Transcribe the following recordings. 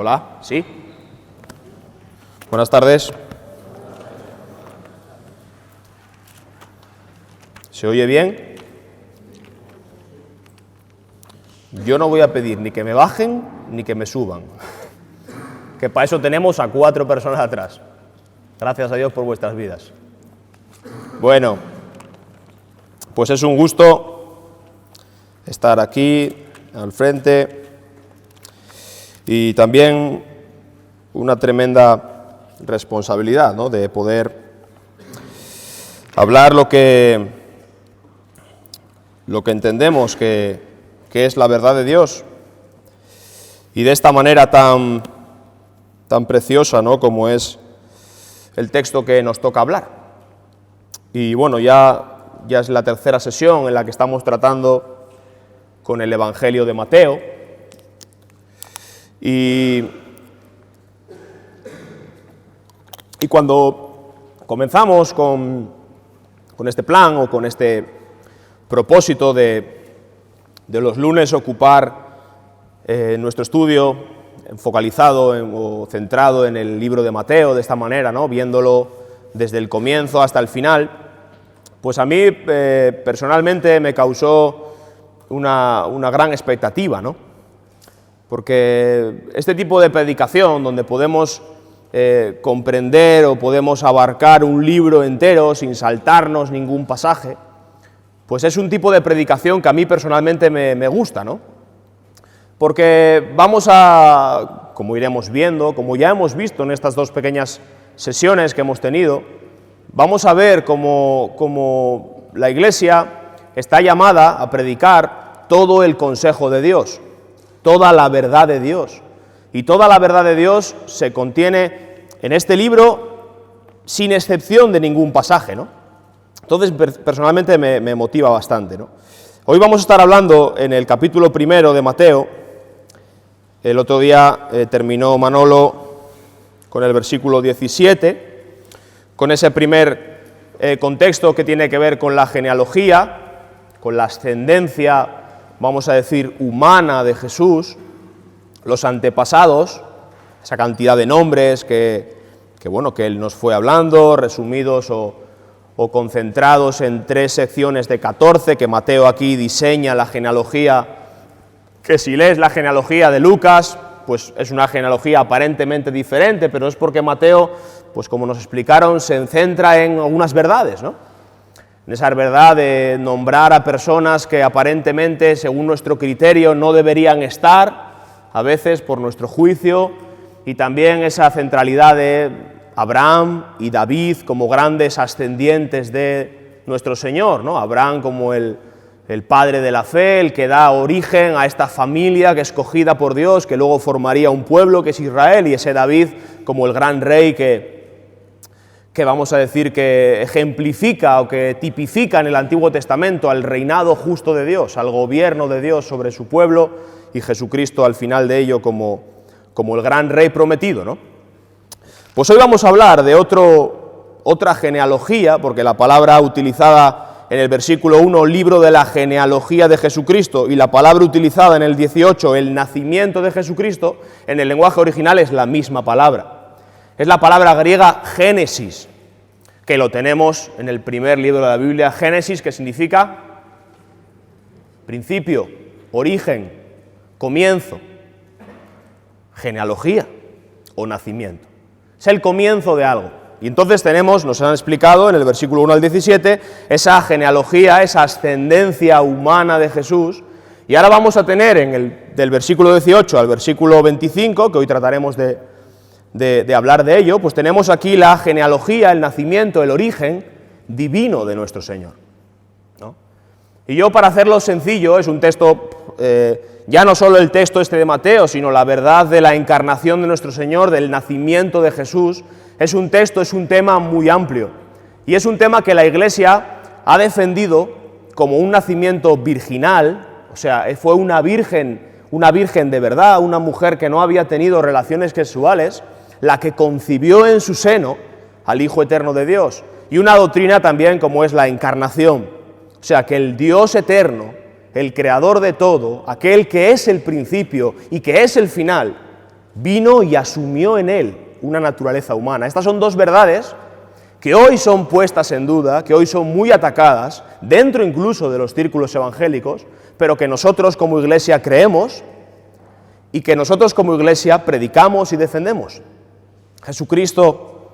Hola, ¿sí? Buenas tardes. ¿Se oye bien? Yo no voy a pedir ni que me bajen ni que me suban, que para eso tenemos a 4 personas atrás. Gracias a Dios por vuestras vidas. Bueno, pues es un gusto estar aquí al frente y también una tremenda responsabilidad, ¿no?, de poder hablar lo que entendemos que es la verdad de Dios, y de esta manera tan preciosa, ¿no?, como es el texto que nos toca hablar. Y bueno, ya es la tercera sesión en la que estamos tratando con el Evangelio de Mateo, y cuando comenzamos con este plan o con este propósito de los lunes ocupar nuestro estudio focalizado o centrado en el libro de Mateo de esta manera, ¿no?, viéndolo desde el comienzo hasta el final, pues a mí personalmente me causó una gran expectativa, ¿no?, porque este tipo de predicación donde podemos comprender o podemos abarcar un libro entero sin saltarnos ningún pasaje, pues es un tipo de predicación que a mí personalmente me gusta, ¿no? Porque vamos a, como iremos viendo, como ya hemos visto en estas 2 pequeñas sesiones que hemos tenido, vamos a ver cómo la Iglesia está llamada a predicar todo el consejo de Dios, toda la verdad de Dios. Y toda la verdad de Dios se contiene en este libro sin excepción de ningún pasaje, ¿no? Entonces, personalmente me motiva bastante, ¿no? Hoy vamos a estar hablando en el capítulo 1 de Mateo. El otro día terminó Manolo con el versículo 17, con ese primer contexto que tiene que ver con la genealogía, con la ascendencia, vamos a decir, humana de Jesús, los antepasados, esa cantidad de nombres que él nos fue hablando, resumidos o concentrados en 3 secciones de 14, que Mateo aquí diseña la genealogía, que si lees la genealogía de Lucas, pues es una genealogía aparentemente diferente, pero es porque Mateo, pues como nos explicaron, se centra en algunas verdades, ¿no? En esa verdad de nombrar a personas que aparentemente, según nuestro criterio, no deberían estar, a veces por nuestro juicio, y también esa centralidad de Abraham y David como grandes ascendientes de nuestro Señor, ¿no? Abraham como el padre de la fe, el que da origen a esta familia que es escogida por Dios, que luego formaría un pueblo que es Israel, y ese David como el gran rey que vamos a decir que ejemplifica o que tipifica en el Antiguo Testamento al reinado justo de Dios, al gobierno de Dios sobre su pueblo, y Jesucristo al final de ello como el gran rey prometido, ¿no? Pues hoy vamos a hablar de otra genealogía, porque la palabra utilizada en el versículo 1, libro de la genealogía de Jesucristo, y la palabra utilizada en el 18, el nacimiento de Jesucristo, en el lenguaje original es la misma palabra. Es la palabra griega Génesis, que lo tenemos en el primer libro de la Biblia, Génesis, que significa principio, origen, comienzo, genealogía o nacimiento. Es el comienzo de algo. Y entonces nos han explicado en el versículo 1 al 17, esa genealogía, esa ascendencia humana de Jesús. Y ahora vamos a tener del versículo 18 al versículo 25, que hoy trataremos de hablar de ello, pues tenemos aquí la genealogía, el nacimiento, el origen divino de nuestro Señor, ¿no? Y yo, para hacerlo sencillo, es un texto, ya no solo el texto este de Mateo, sino la verdad de la encarnación de nuestro Señor, del nacimiento de Jesús. Es un tema muy amplio, y es un tema que la Iglesia ha defendido como un nacimiento virginal, o sea, fue una virgen de verdad, una mujer que no había tenido relaciones sexuales, la que concibió en su seno al Hijo Eterno de Dios, y una doctrina también como es la encarnación, o sea, que el Dios eterno, el creador de todo, aquel que es el principio y que es el final, vino y asumió en él una naturaleza humana. Estas son dos verdades que hoy son puestas en duda, que hoy son muy atacadas, dentro incluso de los círculos evangélicos, pero que nosotros como Iglesia creemos y que nosotros como Iglesia predicamos y defendemos. Jesucristo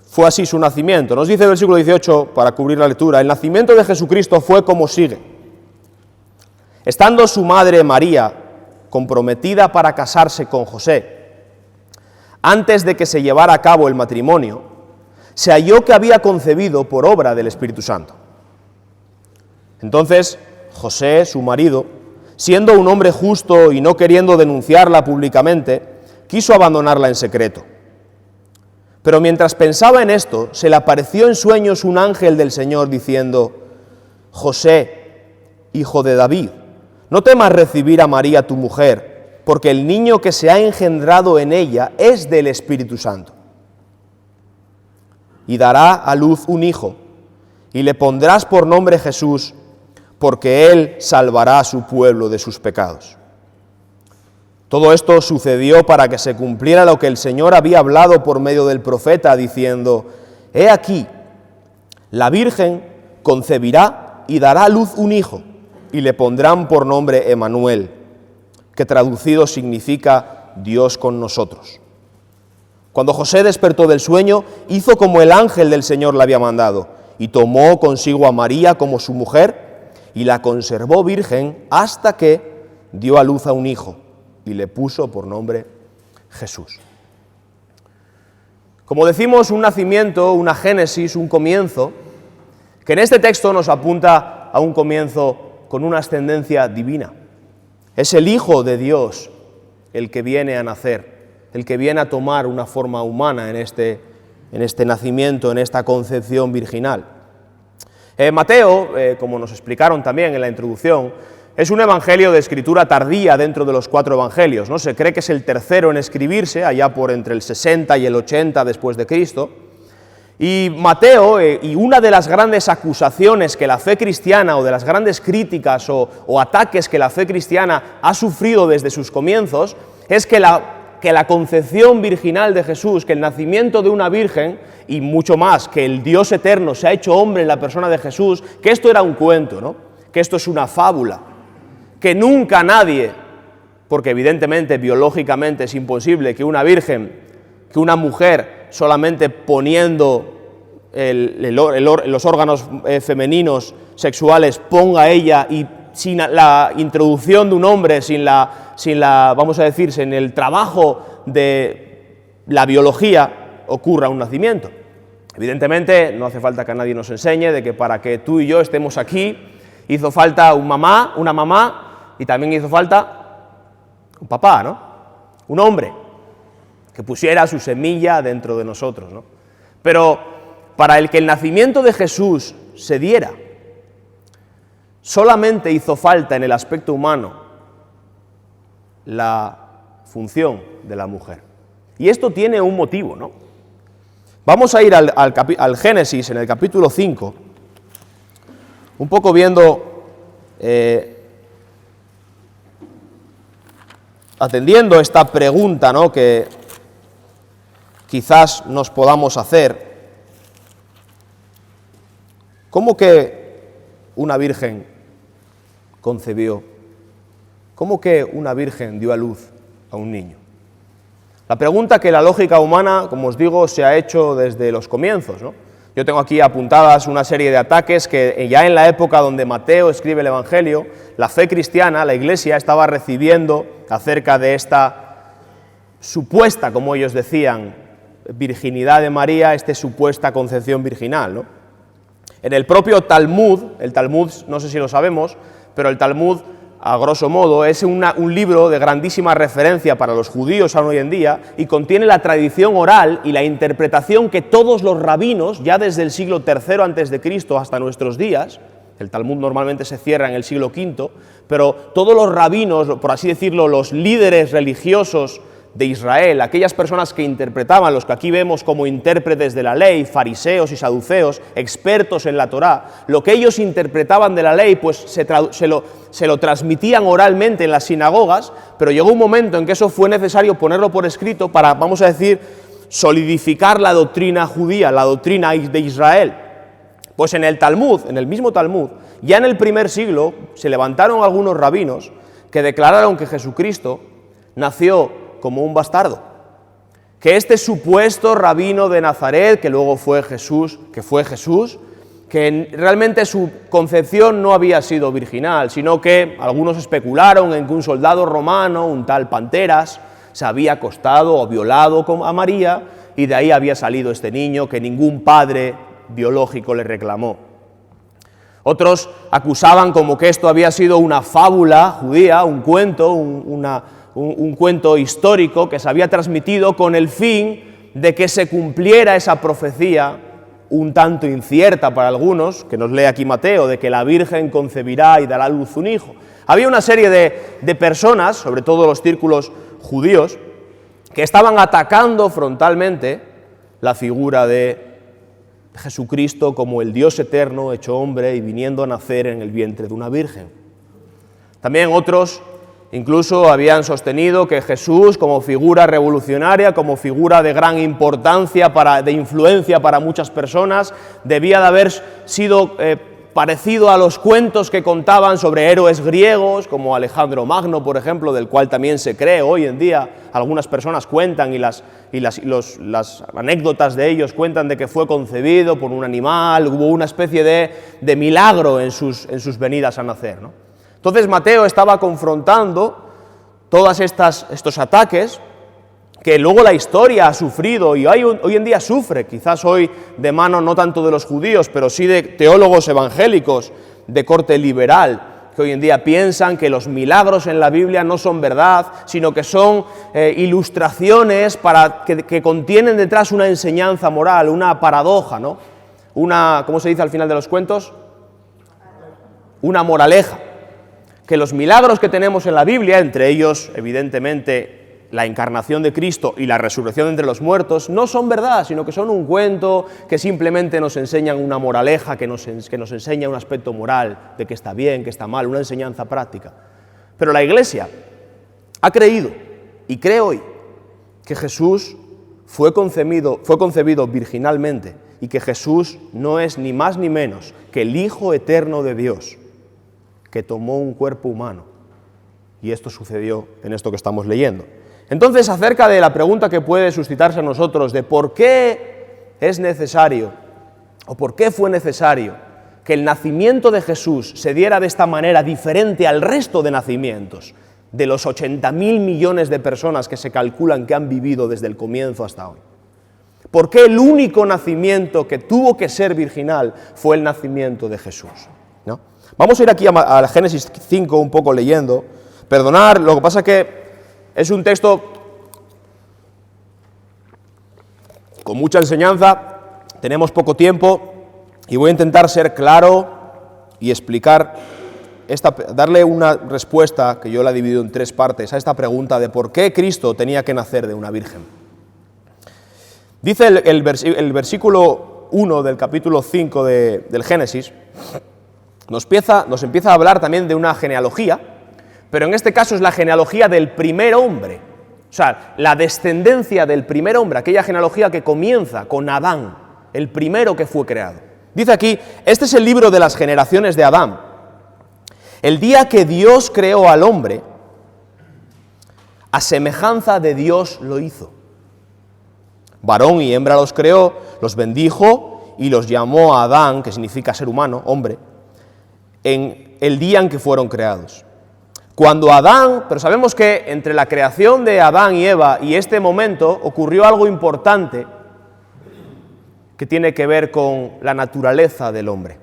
fue así su nacimiento. Nos dice el versículo 18, para cubrir la lectura, el nacimiento de Jesucristo fue como sigue. Estando su madre María comprometida para casarse con José, antes de que se llevara a cabo el matrimonio, se halló que había concebido por obra del Espíritu Santo. Entonces José, su marido, siendo un hombre justo y no queriendo denunciarla públicamente, quiso abandonarla en secreto. Pero mientras pensaba en esto, se le apareció en sueños un ángel del Señor diciendo: José, hijo de David, no temas recibir a María tu mujer, porque el niño que se ha engendrado en ella es del Espíritu Santo. Y dará a luz un hijo, y le pondrás por nombre Jesús, porque él salvará a su pueblo de sus pecados. Todo esto sucedió para que se cumpliera lo que el Señor había hablado por medio del profeta, diciendo: He aquí, la Virgen concebirá y dará a luz un hijo, y le pondrán por nombre Emmanuel, que traducido significa Dios con nosotros. Cuando José despertó del sueño, hizo como el ángel del Señor le había mandado, y tomó consigo a María como su mujer, y la conservó virgen hasta que dio a luz a un hijo, y le puso por nombre Jesús. Como decimos, un nacimiento, una génesis, un comienzo, que en este texto nos apunta a un comienzo con una ascendencia divina. Es el Hijo de Dios el que viene a nacer, el que viene a tomar una forma humana en este nacimiento, en esta concepción virginal. Mateo, como nos explicaron también en la introducción, es un evangelio de escritura tardía dentro de los 4 evangelios, ¿no? Se cree que es el tercero en escribirse, allá por entre el 60 y el 80 después de Cristo. Y Mateo, y una de las grandes acusaciones que la fe cristiana, o de las grandes críticas o ataques que la fe cristiana ha sufrido desde sus comienzos, es que la concepción virginal de Jesús, que el nacimiento de una virgen, y mucho más, que el Dios eterno se ha hecho hombre en la persona de Jesús, que esto era un cuento, ¿no? Que esto es una fábula, que nunca nadie, porque evidentemente biológicamente es imposible que una virgen, que una mujer solamente poniendo los órganos femeninos sexuales ponga ella, y sin la introducción de un hombre, sin el trabajo de la biología, ocurra un nacimiento. Evidentemente, no hace falta que nadie nos enseñe de que para que tú y yo estemos aquí, hizo falta una mamá, y también hizo falta un papá, ¿no? Un hombre que pusiera su semilla dentro de nosotros, ¿no? Pero para el que el nacimiento de Jesús se diera, solamente hizo falta en el aspecto humano la función de la mujer. Y esto tiene un motivo, ¿no? Vamos a ir al Génesis, en el capítulo 5, un poco viendo, atendiendo esta pregunta, ¿no?, que quizás nos podamos hacer. ¿Cómo que una virgen concebió? ¿Cómo que una virgen dio a luz a un niño? La pregunta que la lógica humana, como os digo, se ha hecho desde los comienzos, ¿no? Yo tengo aquí apuntadas una serie de ataques que ya en la época donde Mateo escribe el Evangelio, la fe cristiana, la Iglesia, estaba recibiendo acerca de esta supuesta, como ellos decían, virginidad de María, esta supuesta concepción virginal, ¿no? En el propio Talmud, el Talmud, no sé si lo sabemos, pero el Talmud, a grosso modo, es un libro de grandísima referencia para los judíos aún hoy en día, y contiene la tradición oral y la interpretación que todos los rabinos, ya desde el siglo III a.C. hasta nuestros días, el Talmud normalmente se cierra en el siglo V, pero todos los rabinos, por así decirlo, los líderes religiosos de Israel, aquellas personas que interpretaban, los que aquí vemos como intérpretes de la ley, fariseos y saduceos, expertos en la Torá, lo que ellos interpretaban de la ley, pues se lo transmitían oralmente en las sinagogas, pero llegó un momento en que eso fue necesario ponerlo por escrito para, vamos a decir, solidificar la doctrina judía, la doctrina de Israel. Pues en el Talmud, en el mismo Talmud, ya en el primer siglo se levantaron algunos rabinos que declararon que Jesucristo nació como un bastardo, que este supuesto rabino de Nazaret, que luego fue Jesús, que realmente su concepción no había sido virginal, sino que algunos especularon en que un soldado romano, un tal Panteras, se había acostado o violado a María, y de ahí había salido este niño que ningún padre biológico le reclamó. Otros acusaban como que esto había sido una fábula judía, un cuento, un cuento histórico que se había transmitido con el fin de que se cumpliera esa profecía, un tanto incierta para algunos, que nos lee aquí Mateo, de que la Virgen concebirá y dará a luz un hijo. Había una serie de personas, sobre todo los círculos judíos, que estaban atacando frontalmente la figura de Jesucristo como el Dios eterno hecho hombre y viniendo a nacer en el vientre de una virgen. También otros incluso habían sostenido que Jesús, como figura revolucionaria, como figura de gran importancia, de influencia para muchas personas, debía de haber sido parecido a los cuentos que contaban sobre héroes griegos, como Alejandro Magno, por ejemplo, del cual también se cree hoy en día. Algunas personas cuentan y las anécdotas de ellos cuentan de que fue concebido por un animal, hubo una especie de milagro en sus venidas a nacer, ¿no? Entonces Mateo estaba confrontando todos estos ataques que luego la historia ha sufrido y hoy en día sufre, quizás hoy de mano no tanto de los judíos, pero sí de teólogos evangélicos de corte liberal, que hoy en día piensan que los milagros en la Biblia no son verdad, sino que son ilustraciones que contienen detrás una enseñanza moral, una paradoja, ¿no? ¿Cómo se dice al final de los cuentos? Una moraleja. Que los milagros que tenemos en la Biblia, entre ellos, evidentemente, la encarnación de Cristo y la resurrección entre los muertos, no son verdad, sino que son un cuento que simplemente nos enseñan una moraleja, que nos enseña un aspecto moral, de que está bien, que está mal, una enseñanza práctica. Pero la Iglesia ha creído, y cree hoy, que Jesús fue concebido virginalmente, y que Jesús no es ni más ni menos que el Hijo eterno de Dios, que tomó un cuerpo humano. Y esto sucedió en esto que estamos leyendo. Entonces, acerca de la pregunta que puede suscitarse a nosotros de por qué es necesario, o por qué fue necesario, que el nacimiento de Jesús se diera de esta manera diferente al resto de nacimientos, de los 80.000 millones de personas que se calculan que han vivido desde el comienzo hasta hoy. ¿Por qué el único nacimiento que tuvo que ser virginal fue el nacimiento de Jesús? ¿No? Vamos a ir aquí a Génesis 5 un poco leyendo. Perdonar, lo que pasa es que es un texto con mucha enseñanza, tenemos poco tiempo y voy a intentar ser claro y explicar, darle una respuesta, que yo la he dividido en 3 partes, a esta pregunta de por qué Cristo tenía que nacer de una virgen. Dice el versículo 1 del capítulo 5 del Génesis, nos empieza a hablar también de una genealogía, pero en este caso es la genealogía del primer hombre, o sea, la descendencia del primer hombre, aquella genealogía que comienza con Adán, el primero que fue creado. Dice aquí, este es el libro de las generaciones de Adán. El día que Dios creó al hombre, a semejanza de Dios lo hizo. Varón y hembra los creó, los bendijo y los llamó a Adán, que significa ser humano, hombre, en el día en que fueron creados. Cuando Adán, pero sabemos que entre la creación de Adán y Eva y este momento ocurrió algo importante que tiene que ver con la naturaleza del hombre.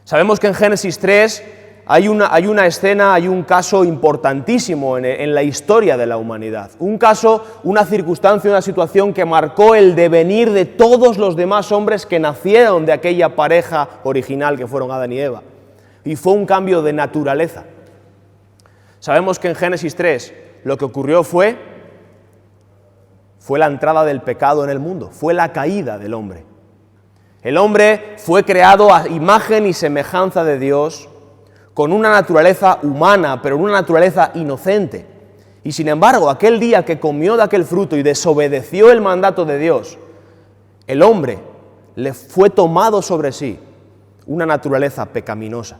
Sabemos que en Génesis 3 hay una escena, hay un caso importantísimo en la historia de la humanidad. Un caso, una circunstancia, una situación que marcó el devenir de todos los demás hombres que nacieron de aquella pareja original que fueron Adán y Eva. Y fue un cambio de naturaleza. Sabemos que en Génesis 3 lo que ocurrió fue fue la entrada del pecado en el mundo, fue la caída del hombre. El hombre fue creado a imagen y semejanza de Dios, con una naturaleza humana, pero una naturaleza inocente. Y sin embargo, aquel día que comió de aquel fruto y desobedeció el mandato de Dios, el hombre le fue tomado sobre sí una naturaleza pecaminosa.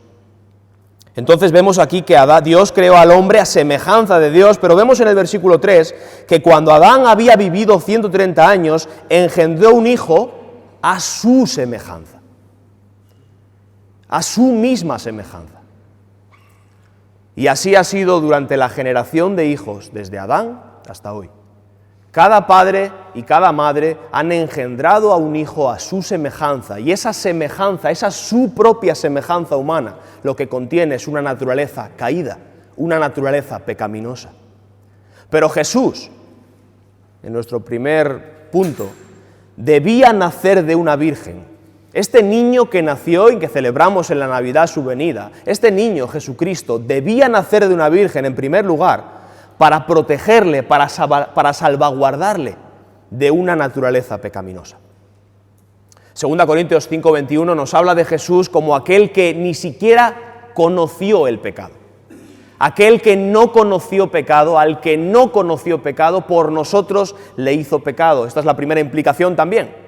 Entonces vemos aquí que Dios creó al hombre a semejanza de Dios, pero vemos en el versículo 3 que cuando Adán había vivido 130 años, engendró un hijo a su semejanza, a su misma semejanza. Y así ha sido durante la generación de hijos, desde Adán hasta hoy. Cada padre y cada madre han engendrado a un hijo a su semejanza, y esa semejanza, esa su propia semejanza humana, lo que contiene es una naturaleza caída, una naturaleza pecaminosa. Pero Jesús, en nuestro primer punto, debía nacer de una virgen. Este niño que nació y que celebramos en la Navidad su venida, este niño, Jesucristo, debía nacer de una virgen en primer lugar para protegerle, para salvaguardarle de una naturaleza pecaminosa. 2 Corintios 5:21 nos habla de Jesús como aquel que ni siquiera conoció el pecado. Aquel que no conoció pecado, al que no conoció pecado, por nosotros le hizo pecado. Esta es la primera implicación también.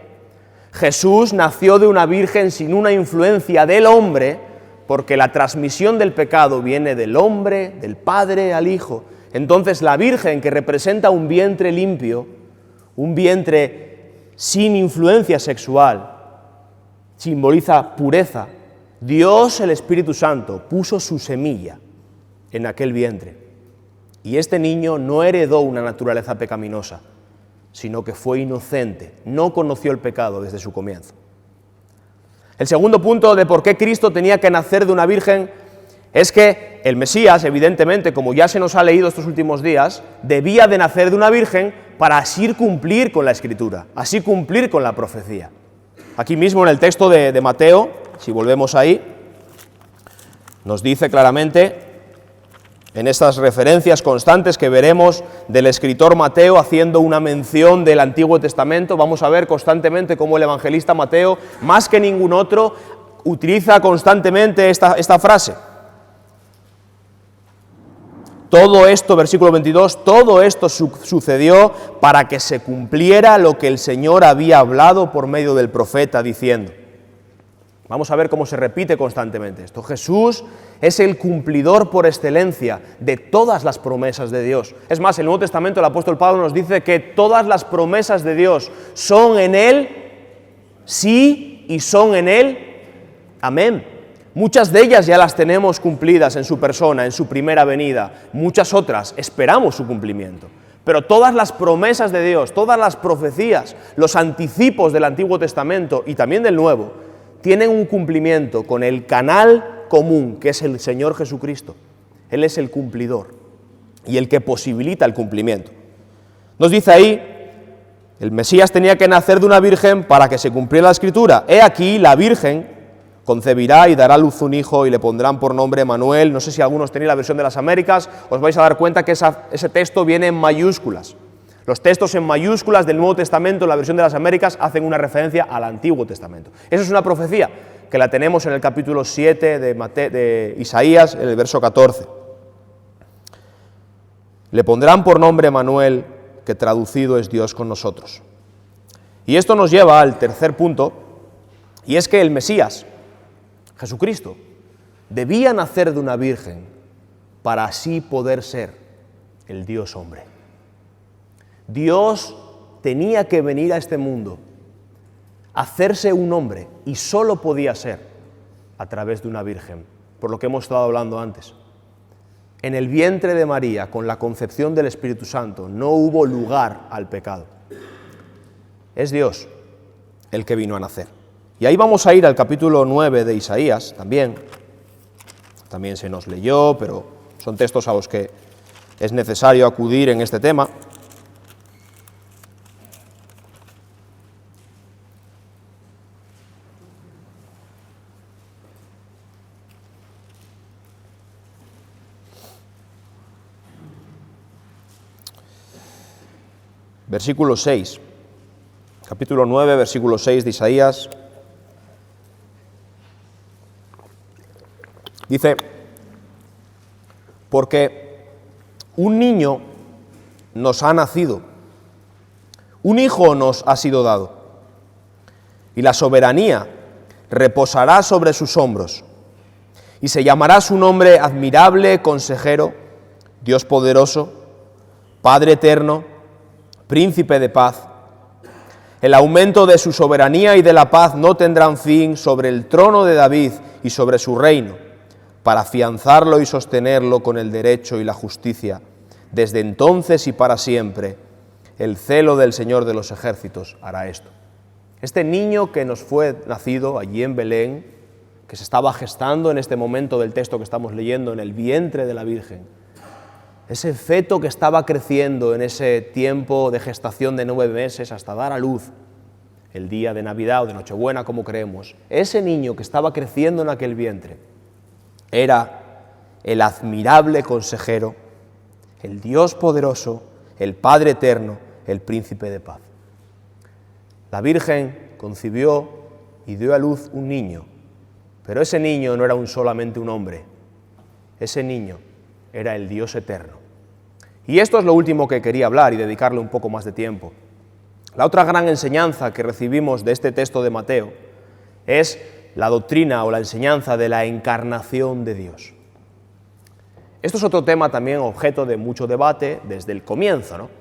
Jesús nació de una virgen sin una influencia del hombre, porque la transmisión del pecado viene del hombre, del Padre al Hijo. Entonces la Virgen, que representa un vientre limpio, un vientre sin influencia sexual, simboliza pureza. Dios, el Espíritu Santo, puso su semilla en aquel vientre. Y este niño no heredó una naturaleza pecaminosa, sino que fue inocente, no conoció el pecado desde su comienzo. El segundo punto de por qué Cristo tenía que nacer de una virgen es que el Mesías, evidentemente, como ya se nos ha leído estos últimos días, debía de nacer de una virgen para así cumplir con la Escritura, así cumplir con la profecía. Aquí mismo en el texto de Mateo, si volvemos ahí, nos dice claramente, en estas referencias constantes que veremos del escritor Mateo haciendo una mención del Antiguo Testamento, vamos a ver constantemente cómo el evangelista Mateo, más que ningún otro, utiliza constantemente esta frase. Todo esto, versículo 22, todo esto sucedió para que se cumpliera lo que el Señor había hablado por medio del profeta, diciendo. Vamos a ver cómo se repite constantemente esto. Jesús es el cumplidor por excelencia de todas las promesas de Dios. Es más, en el Nuevo Testamento el apóstol Pablo nos dice que todas las promesas de Dios son en Él, sí, y son en Él, amén. Muchas de ellas ya las tenemos cumplidas en su persona, en su primera venida. Muchas otras esperamos su cumplimiento. Pero todas las promesas de Dios, todas las profecías, los anticipos del Antiguo Testamento y también del Nuevo, tienen un cumplimiento con el canal común, que es el Señor Jesucristo. Él es el cumplidor y el que posibilita el cumplimiento. Nos dice ahí, el Mesías tenía que nacer de una virgen para que se cumpliera la Escritura. He aquí, la virgen concebirá y dará a luz un hijo y le pondrán por nombre Emanuel. No sé si algunos tenéis la versión de las Américas, os vais a dar cuenta que ese texto viene en mayúsculas. Los textos en mayúsculas del Nuevo Testamento, en la versión de las Américas, hacen una referencia al Antiguo Testamento. Eso es una profecía que la tenemos en el capítulo 7 de Isaías, en el verso 14. Le pondrán por nombre Emanuel, que traducido es Dios con nosotros. Y esto nos lleva al tercer punto, y es que el Mesías, Jesucristo, debía nacer de una virgen para así poder ser el Dios hombre. Dios tenía que venir a este mundo, hacerse un hombre, y solo podía ser a través de una virgen, por lo que hemos estado hablando antes. En el vientre de María, con la concepción del Espíritu Santo, no hubo lugar al pecado. Es Dios el que vino a nacer. Y ahí vamos a ir al capítulo 9 de Isaías, también se nos leyó, pero son textos a los que es necesario acudir en este tema. versículo 6. Capítulo 9, versículo 6 de Isaías. Dice: porque un niño nos ha nacido, un hijo nos ha sido dado, y la soberanía reposará sobre sus hombros, y se llamará su nombre Admirable Consejero, Dios Poderoso, Padre Eterno, Príncipe de Paz. El aumento de su soberanía y de la paz no tendrán fin sobre el trono de David y sobre su reino, para afianzarlo y sostenerlo con el derecho y la justicia, desde entonces y para siempre. El celo del Señor de los ejércitos hará esto. Este niño que nos fue nacido allí en Belén, que se estaba gestando en este momento del texto que estamos leyendo, en el vientre de la Virgen, ese feto que estaba creciendo en ese tiempo de gestación de 9 meses hasta dar a luz el día de Navidad o de Nochebuena, como creemos, ese niño que estaba creciendo en aquel vientre era el admirable consejero, el Dios poderoso, el Padre eterno, el Príncipe de Paz. La Virgen concibió y dio a luz un niño, pero ese niño no era solamente un hombre, ese niño era el Dios eterno. Y esto es lo último que quería hablar y dedicarle un poco más de tiempo. La otra gran enseñanza que recibimos de este texto de Mateo es la doctrina o la enseñanza de la encarnación de Dios. Esto es otro tema también objeto de mucho debate desde el comienzo, ¿no?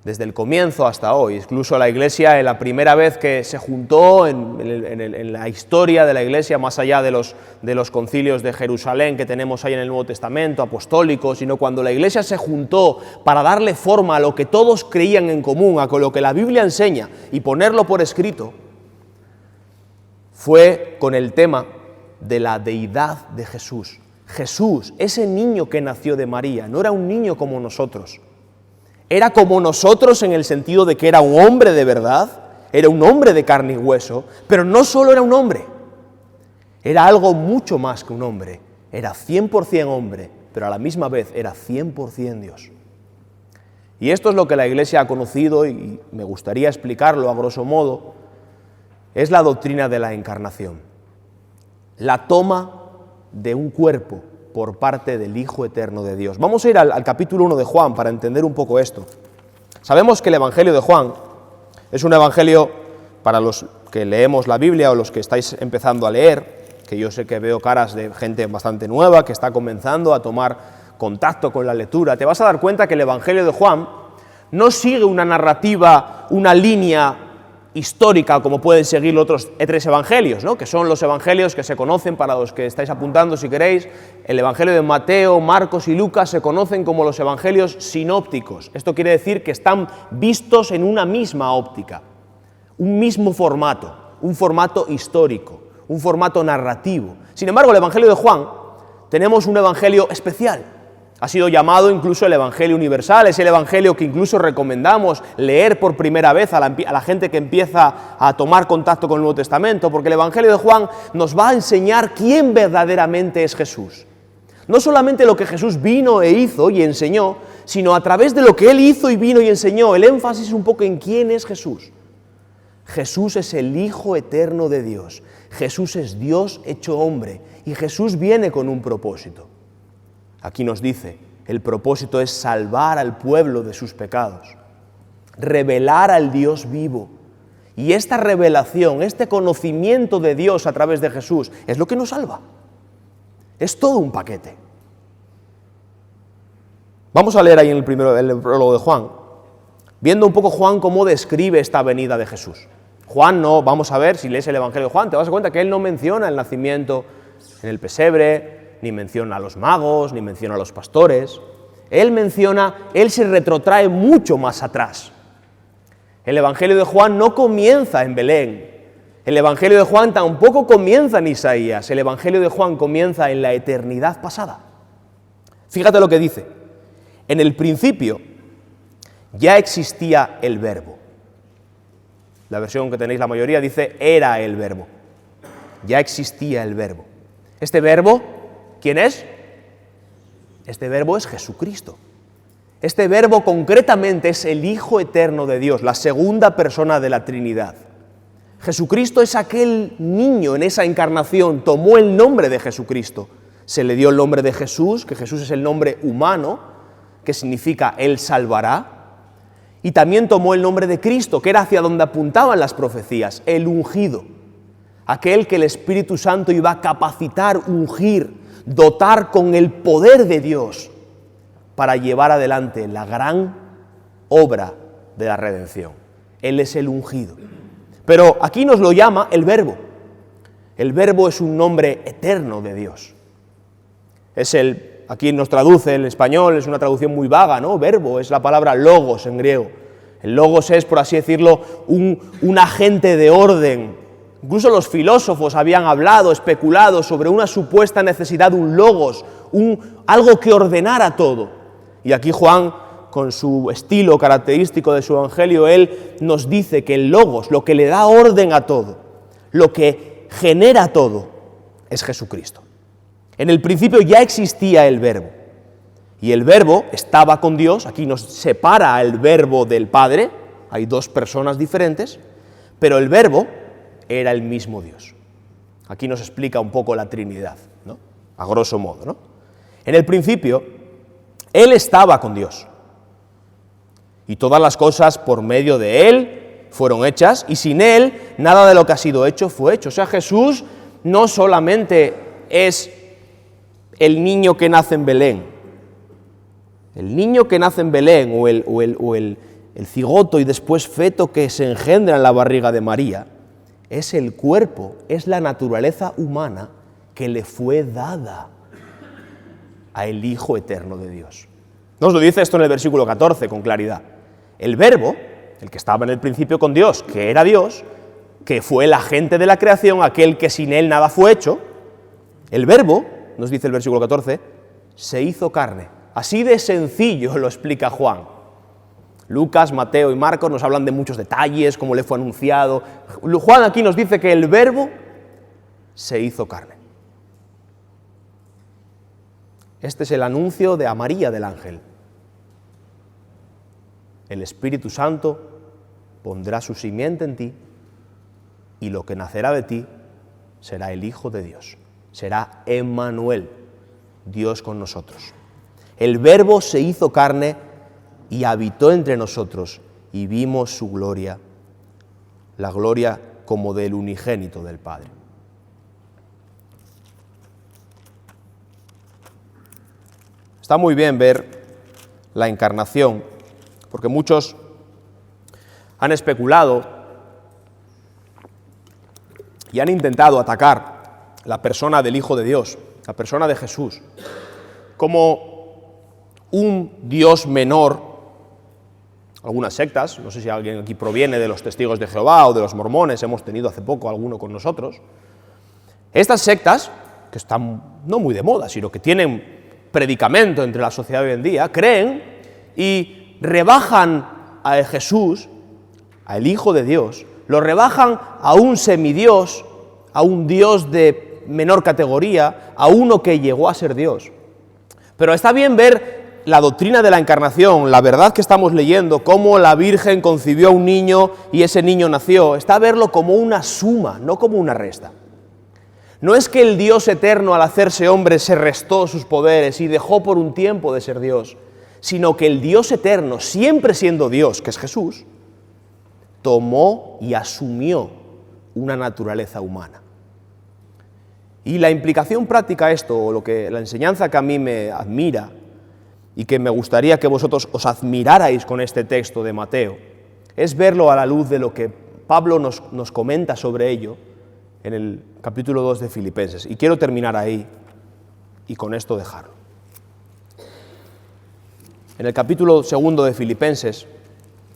Desde el comienzo hasta hoy. Incluso la Iglesia, en la primera vez que se juntó en la historia de la Iglesia, más allá de los concilios de Jerusalén que tenemos ahí en el Nuevo Testamento, apostólicos, sino cuando la Iglesia se juntó para darle forma a lo que todos creían en común, a lo que la Biblia enseña y ponerlo por escrito, fue con el tema de la deidad de Jesús. Jesús, ese niño que nació de María, no era un niño como nosotros. Era como nosotros en el sentido de que era un hombre de verdad, era un hombre de carne y hueso, pero no solo era un hombre, era algo mucho más que un hombre, era 100% hombre, pero a la misma vez era 100% Dios. Y esto es lo que la Iglesia ha conocido, y me gustaría explicarlo a grosso modo, es la doctrina de la encarnación, la toma de un cuerpo por parte del Hijo Eterno de Dios. Vamos a ir al capítulo 1 de Juan para entender un poco esto. Sabemos que el Evangelio de Juan es un evangelio, para los que leemos la Biblia o los que estáis empezando a leer, que yo sé que veo caras de gente bastante nueva que está comenzando a tomar contacto con la lectura, te vas a dar cuenta que el Evangelio de Juan no sigue una narrativa, una línea histórica como pueden seguir los otros 3 evangelios, ¿no? Que son los evangelios que se conocen, para los que estáis apuntando si queréis, el evangelio de Mateo, Marcos y Lucas se conocen como los evangelios sinópticos. Esto quiere decir que están vistos en una misma óptica, un mismo formato, un formato histórico, un formato narrativo. Sin embargo, el evangelio de Juan tenemos un evangelio especial. Ha sido llamado incluso el Evangelio Universal, es el Evangelio que incluso recomendamos leer por primera vez a la gente que empieza a tomar contacto con el Nuevo Testamento, porque el Evangelio de Juan nos va a enseñar quién verdaderamente es Jesús. No solamente lo que Jesús vino e hizo y enseñó, sino a través de lo que Él hizo y vino y enseñó. El énfasis es un poco en quién es Jesús. Jesús es el Hijo Eterno de Dios. Jesús es Dios hecho hombre y Jesús viene con un propósito. Aquí nos dice, el propósito es salvar al pueblo de sus pecados, revelar al Dios vivo. Y esta revelación, este conocimiento de Dios a través de Jesús, es lo que nos salva. Es todo un paquete. Vamos a leer ahí en el prólogo de Juan, viendo un poco Juan cómo describe esta venida de Jesús. Juan no, vamos a ver, si lees el Evangelio de Juan, te vas a dar cuenta que él no menciona el nacimiento en el pesebre, ni menciona a los magos, ni menciona a los pastores. Él se retrotrae mucho más atrás. El Evangelio de Juan no comienza en Belén. El Evangelio de Juan tampoco comienza en Isaías. El Evangelio de Juan comienza en la eternidad pasada. Fíjate lo que dice. En el principio ya existía el Verbo. La versión que tenéis la mayoría dice, era el Verbo. Ya existía el Verbo. Este Verbo, ¿quién es? Este Verbo es Jesucristo. Este verbo concretamente es el Hijo eterno de Dios, la segunda persona de la Trinidad. Jesucristo es aquel niño en esa encarnación, tomó el nombre de Jesucristo. Se le dio el nombre de Jesús, que Jesús es el nombre humano, que significa Él salvará. Y también tomó el nombre de Cristo, que era hacia donde apuntaban las profecías, el ungido. Aquel que el Espíritu Santo iba a capacitar, ungir, dotar con el poder de Dios para llevar adelante la gran obra de la redención. Él es el ungido. Pero aquí nos lo llama el Verbo. El Verbo es un nombre eterno de Dios. Aquí nos traduce el español, es una traducción muy vaga, ¿no? Verbo es la palabra logos en griego. El logos es, por así decirlo, un agente de orden. Incluso los filósofos habían hablado, especulado sobre una supuesta necesidad de un logos, algo que ordenara todo. Y aquí Juan, con su estilo característico de su evangelio, él nos dice que el logos, lo que le da orden a todo, lo que genera todo, es Jesucristo. En el principio ya existía el Verbo, y el Verbo estaba con Dios. Aquí nos separa el Verbo del Padre, hay dos personas diferentes, pero el Verbo era el mismo Dios. Aquí nos explica un poco la Trinidad, ¿no? A grosso modo, ¿no? En el principio, Él estaba con Dios, y todas las cosas por medio de Él fueron hechas, y sin Él nada de lo que ha sido hecho fue hecho. O sea, Jesús no solamente es el niño que nace en Belén. El niño que nace en Belén o el cigoto y después feto que se engendra en la barriga de María es el cuerpo, es la naturaleza humana que le fue dada al Hijo eterno de Dios. Nos lo dice esto en el versículo 14 con claridad. El Verbo, el que estaba en el principio con Dios, que era Dios, que fue el agente de la creación, aquel que sin Él nada fue hecho, el Verbo, nos dice el versículo 14, se hizo carne. Así de sencillo lo explica Juan. Lucas, Mateo y Marcos nos hablan de muchos detalles, cómo le fue anunciado. Juan aquí nos dice que el Verbo se hizo carne. Este es el anuncio de a María del ángel. El Espíritu Santo pondrá su simiente en ti y lo que nacerá de ti será el Hijo de Dios. Será Emmanuel, Dios con nosotros. El Verbo se hizo carne y habitó entre nosotros y vimos su gloria, la gloria como del unigénito del Padre. Está muy bien ver la encarnación, porque muchos han especulado y han intentado atacar la persona del Hijo de Dios, la persona de Jesús, como un Dios menor. Algunas sectas, no sé si alguien aquí proviene de los Testigos de Jehová o de los mormones, hemos tenido hace poco alguno con nosotros. Estas sectas, que están no muy de moda, sino que tienen predicamento entre la sociedad hoy en día, creen y rebajan a Jesús, al Hijo de Dios, lo rebajan a un semidios, a un Dios de menor categoría, a uno que llegó a ser Dios. Pero está bien ver la doctrina de la encarnación, la verdad que estamos leyendo, cómo la Virgen concibió a un niño y ese niño nació, está a verlo como una suma, no como una resta. No es que el Dios eterno al hacerse hombre se restó sus poderes y dejó por un tiempo de ser Dios, sino que el Dios eterno, siempre siendo Dios, que es Jesús, tomó y asumió una naturaleza humana. Y la implicación práctica de esto, o la enseñanza que a mí me admira, y que me gustaría que vosotros os admirarais con este texto de Mateo, es verlo a la luz de lo que Pablo nos comenta sobre ello en el capítulo 2 de Filipenses. Y quiero terminar ahí y con esto dejarlo. En el capítulo 2 de Filipenses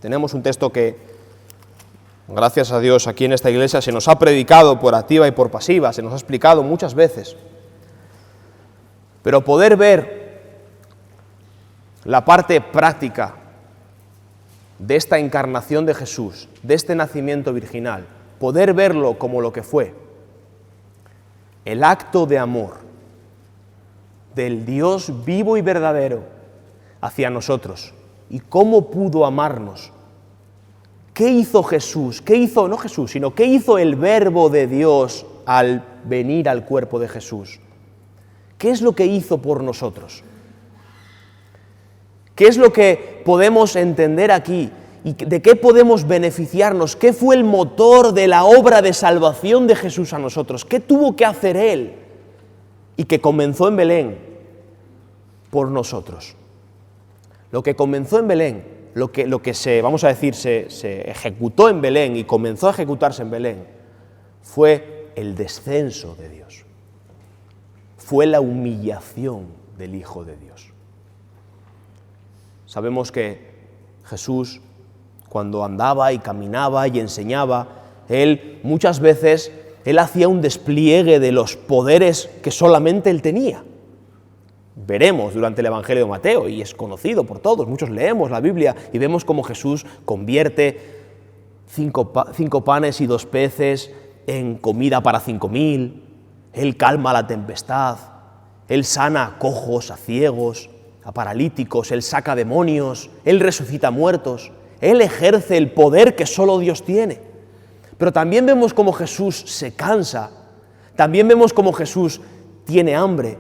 tenemos un texto que, gracias a Dios, aquí en esta iglesia se nos ha predicado por activa y por pasiva, se nos ha explicado muchas veces. Pero poder ver la parte práctica de esta encarnación de Jesús, de este nacimiento virginal, poder verlo como lo que fue, el acto de amor del Dios vivo y verdadero hacia nosotros. ¿Y cómo pudo amarnos? ¿Qué hizo Jesús? ¿Qué hizo, no Jesús, sino qué hizo el Verbo de Dios al venir al cuerpo de Jesús? ¿Qué es lo que hizo por nosotros? ¿Qué es lo que podemos entender aquí? ¿Y de qué podemos beneficiarnos? ¿Qué fue el motor de la obra de salvación de Jesús a nosotros? ¿Qué tuvo que hacer Él? Y que comenzó en Belén por nosotros. Lo que comenzó en Belén, lo que se ejecutó en Belén y comenzó a ejecutarse en Belén, fue el descenso de Dios. Fue la humillación del Hijo de Dios. Sabemos que Jesús, cuando andaba y caminaba y enseñaba, muchas veces Él hacía un despliegue de los poderes que solamente Él tenía. Veremos durante el Evangelio de Mateo, y es conocido por todos, muchos leemos la Biblia y vemos cómo Jesús convierte 5 panes y 2 peces en comida para 5.000, Él calma la tempestad, Él sana a cojos, a ciegos, a paralíticos, Él saca demonios, Él resucita muertos, Él ejerce el poder que solo Dios tiene. Pero también vemos cómo Jesús se cansa, también vemos cómo Jesús tiene hambre,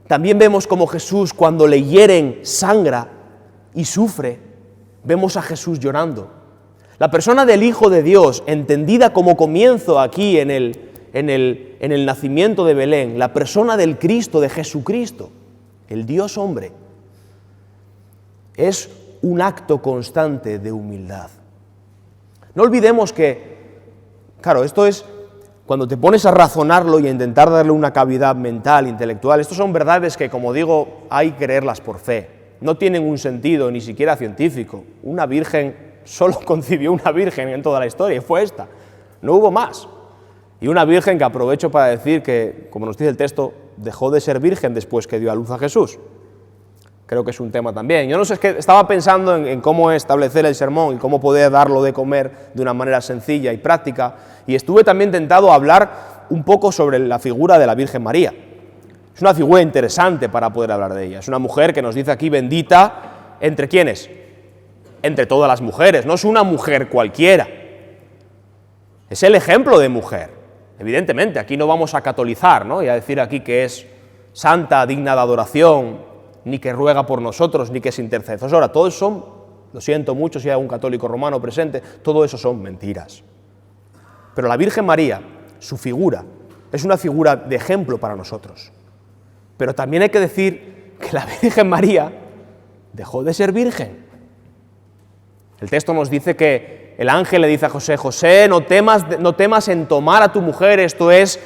también vemos cómo Jesús, cuando le hieren, sangra y sufre. Vemos a Jesús llorando. La persona del Hijo de Dios, entendida como comienzo aquí en el nacimiento de Belén, la persona del Cristo, de Jesucristo, el Dios hombre, es un acto constante de humildad. No olvidemos que, claro, esto es, cuando te pones a razonarlo y a intentar darle una cavidad mental, intelectual, estas son verdades que, como digo, hay que creerlas por fe. No tienen un sentido ni siquiera científico. Una virgen, solo concibió una virgen en toda la historia, y fue esta. No hubo más. Y una virgen que aprovecho para decir que, como nos dice el texto, dejó de ser virgen después que dio a luz a Jesús. Creo que es un tema también. Yo no sé, es que estaba pensando en cómo establecer el sermón y cómo poder darlo de comer de una manera sencilla y práctica, y estuve también tentado a hablar un poco sobre la figura de la Virgen María. Es una figura interesante para poder hablar de ella. Es una mujer que nos dice aquí bendita, ¿entre quiénes? Entre todas las mujeres. No es una mujer cualquiera. Es el ejemplo de mujer. Evidentemente, aquí no vamos a catolizar, ¿no? Y a decir aquí que es santa, digna de adoración, ni que ruega por nosotros, ni que es intercesora. Todo eso son, lo siento mucho si hay algún católico romano presente, todo eso son mentiras. Pero la Virgen María, su figura, es una figura de ejemplo para nosotros. Pero también hay que decir que la Virgen María dejó de ser virgen. El texto nos dice que el ángel le dice a José: José, no temas en tomar a tu mujer, esto es,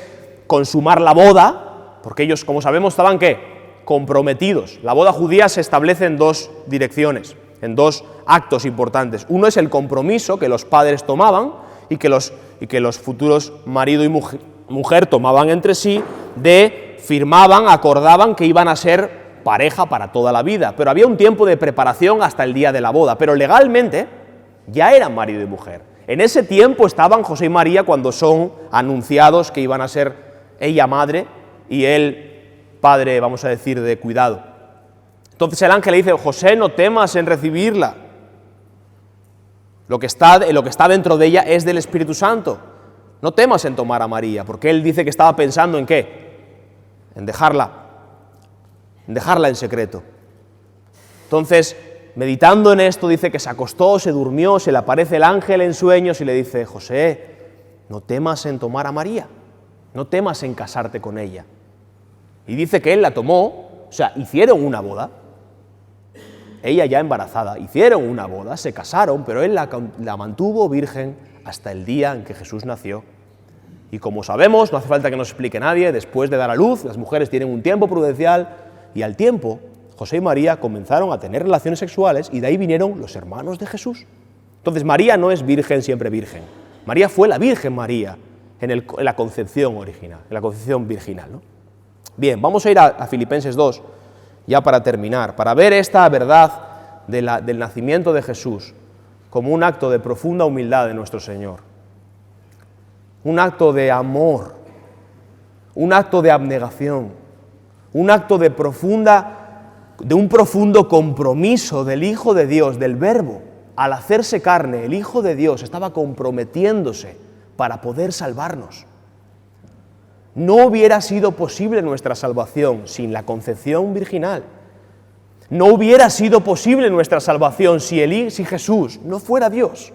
consumar la boda, porque ellos, como sabemos, estaban ¿qué? Comprometidos. La boda judía se establece en 2 direcciones, en 2 actos importantes. Uno es el compromiso que los padres tomaban y que los futuros marido y mujer tomaban entre sí, firmaban, acordaban que iban a ser pareja para toda la vida. Pero había un tiempo de preparación hasta el día de la boda, pero legalmente ya eran marido y mujer. En ese tiempo estaban José y María cuando son anunciados que iban a ser ella madre y él padre, vamos a decir, de cuidado. Entonces el ángel le dice: José, no temas en recibirla. Lo que está dentro de ella es del Espíritu Santo. No temas en tomar a María, porque él dice que estaba pensando ¿en qué? En dejarla en secreto. Entonces, meditando en esto, dice que se acostó, se durmió, se le aparece el ángel en sueños y le dice: José, no temas en tomar a María, no temas en casarte con ella. Y dice que él la tomó, o sea, hicieron una boda, ella ya embarazada, hicieron una boda, se casaron, pero él la mantuvo virgen hasta el día en que Jesús nació. Y como sabemos, no hace falta que nos explique nadie, después de dar a luz, las mujeres tienen un tiempo prudencial, y al tiempo, José y María comenzaron a tener relaciones sexuales, y de ahí vinieron los hermanos de Jesús. Entonces María no es virgen siempre virgen. María fue la Virgen María en la concepción original, en la concepción virginal, ¿no? Bien, vamos a ir a Filipenses 2, ya para terminar, para ver esta verdad del nacimiento de Jesús como un acto de profunda humildad de nuestro Señor, un acto de amor, un acto de abnegación, un acto de profunda de un profundo compromiso del Hijo de Dios, del Verbo. Al hacerse carne, el Hijo de Dios estaba comprometiéndose para poder salvarnos. No hubiera sido posible nuestra salvación sin la concepción virginal. No hubiera sido posible nuestra salvación si Jesús no fuera Dios.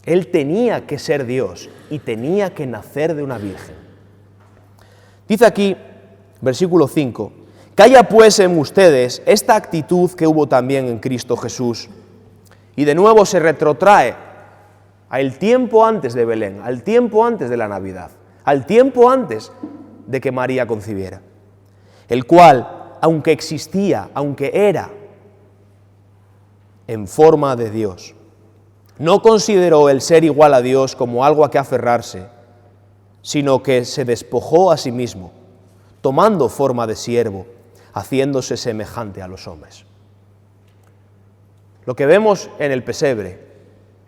Él tenía que ser Dios y tenía que nacer de una virgen. Dice aquí, versículo 5, que haya pues en ustedes esta actitud que hubo también en Cristo Jesús. Y de nuevo se retrotrae al tiempo antes de Belén, al tiempo antes de la Navidad, al tiempo antes de que María concibiera, el cual, aunque existía, aunque era en forma de Dios, no consideró el ser igual a Dios como algo a que aferrarse, sino que se despojó a sí mismo, tomando forma de siervo, haciéndose semejante a los hombres. Lo que vemos en el pesebre,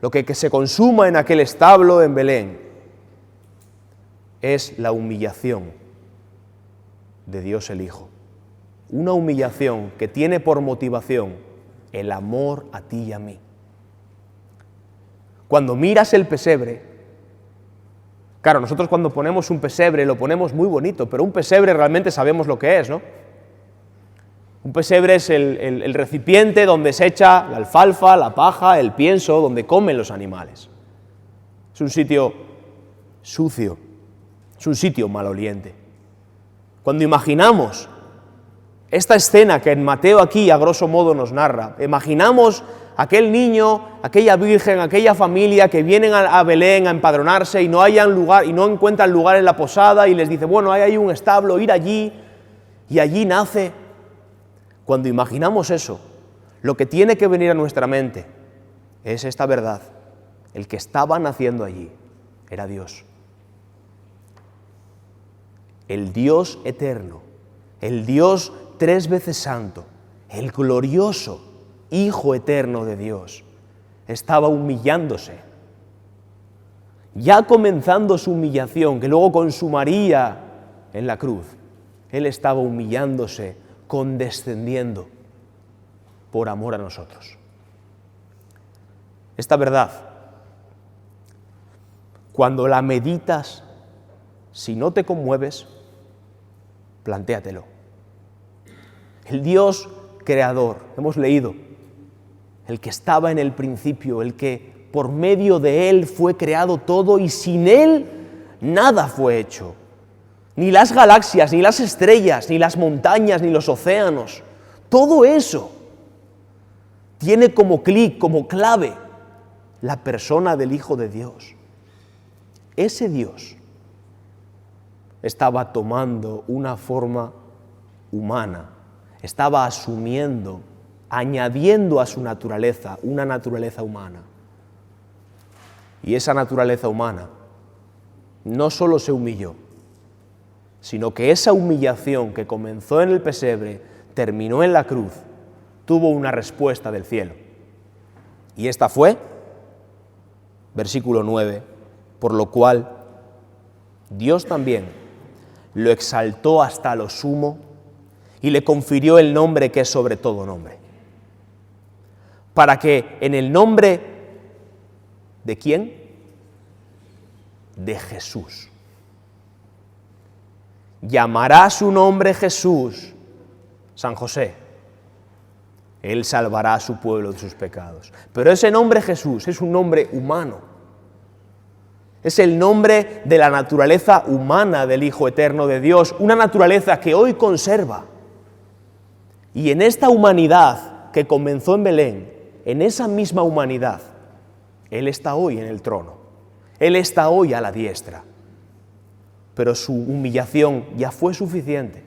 lo que se consuma en aquel establo en Belén, es la humillación de Dios el Hijo. Una humillación que tiene por motivación el amor a ti y a mí. Cuando miras el pesebre, claro, nosotros cuando ponemos un pesebre lo ponemos muy bonito, pero un pesebre realmente sabemos lo que es, ¿no? Un pesebre es el recipiente donde se echa la alfalfa, la paja, el pienso, donde comen los animales. Es un sitio sucio, es un sitio maloliente. Cuando imaginamos esta escena que en Mateo aquí a grosso modo nos narra, imaginamos aquel niño, aquella virgen, aquella familia que vienen a Belén a empadronarse y no hayan lugar y no encuentran lugar en la posada y les dice, bueno, hay ahí un establo, ir allí, y allí nace. Cuando imaginamos eso, lo que tiene que venir a nuestra mente es esta verdad. El que estaba naciendo allí era Dios. El Dios eterno, el Dios 3 veces santo, el glorioso Hijo eterno de Dios, estaba humillándose. Ya comenzando su humillación, que luego consumaría en la cruz, Él estaba humillándose, condescendiendo por amor a nosotros. Esta verdad, cuando la meditas, si no te conmueves, plantéatelo. El Dios creador, hemos leído, el que estaba en el principio, el que por medio de Él fue creado todo y sin Él nada fue hecho. Ni las galaxias, ni las estrellas, ni las montañas, ni los océanos. Todo eso tiene como clic, como clave, la persona del Hijo de Dios. Ese Dios estaba tomando una forma humana, estaba asumiendo, añadiendo a su naturaleza, una naturaleza humana. Y esa naturaleza humana no solo se humilló, sino que esa humillación que comenzó en el pesebre, terminó en la cruz, tuvo una respuesta del cielo. Y esta fue, versículo 9, por lo cual Dios también lo exaltó hasta lo sumo y le confirió el nombre que es sobre todo nombre. Para que en el nombre ¿de quién? De Jesús. Llamará su nombre Jesús, San José. Él salvará a su pueblo de sus pecados. Pero ese nombre Jesús es un nombre humano. Es el nombre de la naturaleza humana del Hijo eterno de Dios, una naturaleza que hoy conserva. Y en esta humanidad que comenzó en Belén, en esa misma humanidad, Él está hoy en el trono. Él está hoy a la diestra. Pero su humillación ya fue suficiente.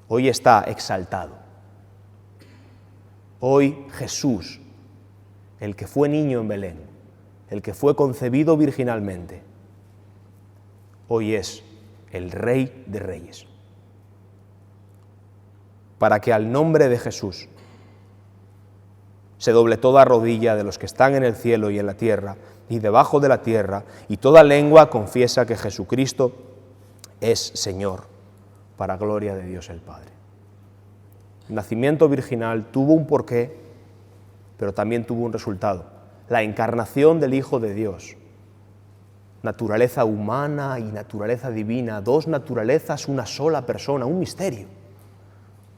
Hoy está exaltado. Hoy Jesús, el que fue niño en Belén, el que fue concebido virginalmente, hoy es el Rey de Reyes. Para que al nombre de Jesús se doble toda rodilla de los que están en el cielo y en la tierra y debajo de la tierra, y toda lengua confiesa que Jesucristo es Señor, para gloria de Dios el Padre. El nacimiento virginal tuvo un porqué, pero también tuvo un resultado. La encarnación del Hijo de Dios. Naturaleza humana y naturaleza divina, dos naturalezas, una sola persona, un misterio.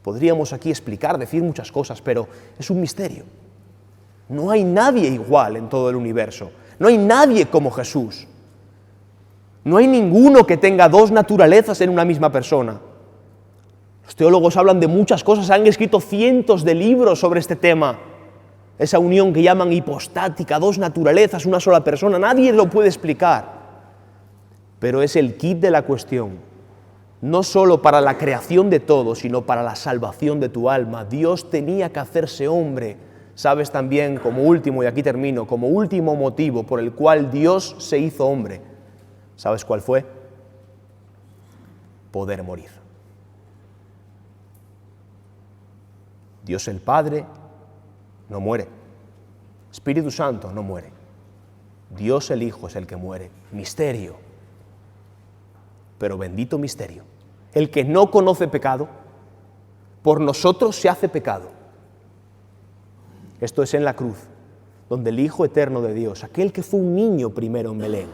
Podríamos aquí explicar, decir muchas cosas, pero es un misterio. No hay nadie igual en todo el universo. No hay nadie como Jesús. No hay ninguno que tenga dos naturalezas en una misma persona. Los teólogos hablan de muchas cosas, han escrito cientos de libros sobre este tema. Esa unión que llaman hipostática, dos naturalezas, una sola persona, nadie lo puede explicar. Pero es el quid de la cuestión. No solo para la creación de todo, sino para la salvación de tu alma. Dios tenía que hacerse hombre. Sabes también, como último, y aquí termino, como último motivo por el cual Dios se hizo hombre. ¿Sabes cuál fue? Poder morir. Dios el Padre no muere. Espíritu Santo no muere. Dios el Hijo es el que muere. Misterio. Pero bendito misterio. El que no conoce pecado, por nosotros se hace pecado. Esto es en la cruz, donde el Hijo eterno de Dios, aquel que fue un niño primero en Belén,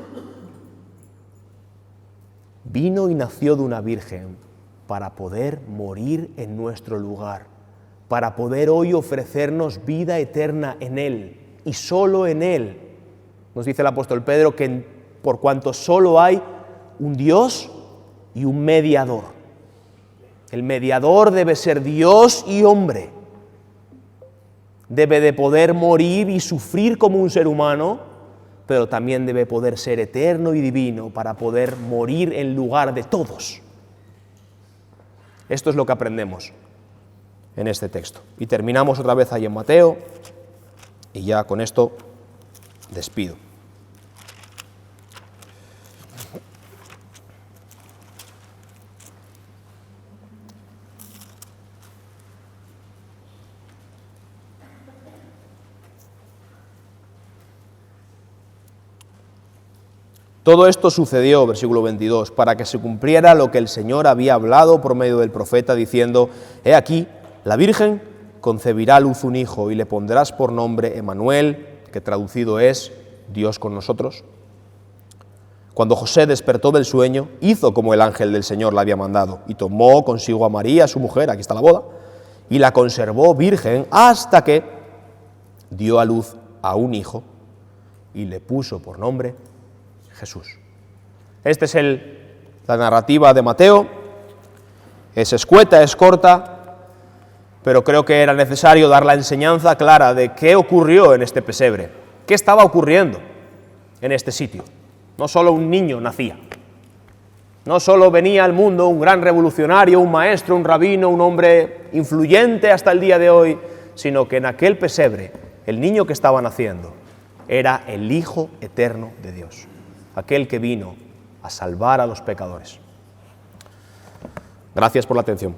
vino y nació de una virgen para poder morir en nuestro lugar, para poder hoy ofrecernos vida eterna en Él y solo en Él. Nos dice el apóstol Pedro que por cuanto solo hay un Dios y un mediador. El mediador debe ser Dios y hombre. Debe de poder morir y sufrir como un ser humano, pero también debe poder ser eterno y divino para poder morir en lugar de todos. Esto es lo que aprendemos en este texto. Y terminamos otra vez ahí en Mateo, y ya con esto despido. Todo esto sucedió, versículo 22, para que se cumpliera lo que el Señor había hablado por medio del profeta, diciendo: He aquí, la Virgen concebirá a luz un hijo y le pondrás por nombre Emmanuel, que traducido es Dios con nosotros. Cuando José despertó del sueño, hizo como el ángel del Señor le había mandado, y tomó consigo a María, su mujer, aquí está la boda, y la conservó virgen hasta que dio a luz a un hijo y le puso por nombre Jesús. Esta es la narrativa de Mateo. Es escueta, es corta, pero creo que era necesario dar la enseñanza clara de qué ocurrió en este pesebre, qué estaba ocurriendo en este sitio. No solo un niño nacía, no solo venía al mundo un gran revolucionario, un maestro, un rabino, un hombre influyente hasta el día de hoy, sino que en aquel pesebre el niño que estaba naciendo era el Hijo eterno de Dios, aquel que vino a salvar a los pecadores. Gracias por la atención.